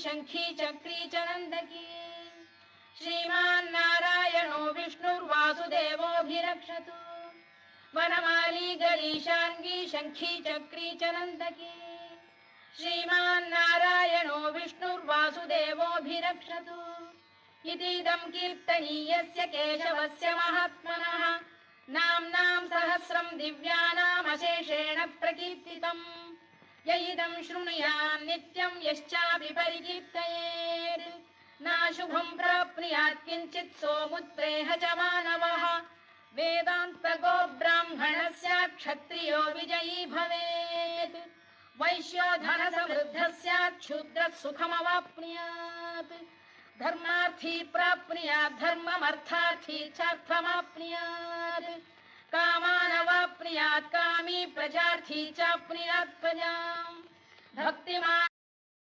शंखी चक्री च नंदकी श्रीमान्नारायणो विष्णुर्वासुदेवोऽभिरक्षतु वनमाली गरीशाङ्गी शंखी चक्री च नंदकी श्रीमान्नारायणो विष्णुर्वासुदेवोऽभिरक्षतु इतीदं कीर्तनीयस्य केशवस्य महात्मनः नाम्नां सहस्रं दिव्यानामशेषेण प्रकीर्तितम् य इदं शृणुयात् नित्यं यश्चापि परिकीर्तयेत् नाशुभं प्राप्नुयात् किञ्चित् सोमुत्प्रेह च मानवः वेदान्तको ब्राह्मणः स्यात् क्षत्रियो विजयी भवेत् वैश्यो धनसमृद्धः स्यात् शूद्रः सुखमवाप्नुयात् धर्मार्थी प्राप्नुयात् धर्ममर्थार्थी चार्थमाप्नुयात् कामानवाप्नुयात् कामी प्रजार्थी चाप्नुयात् प्रजाम् भक्तिमान्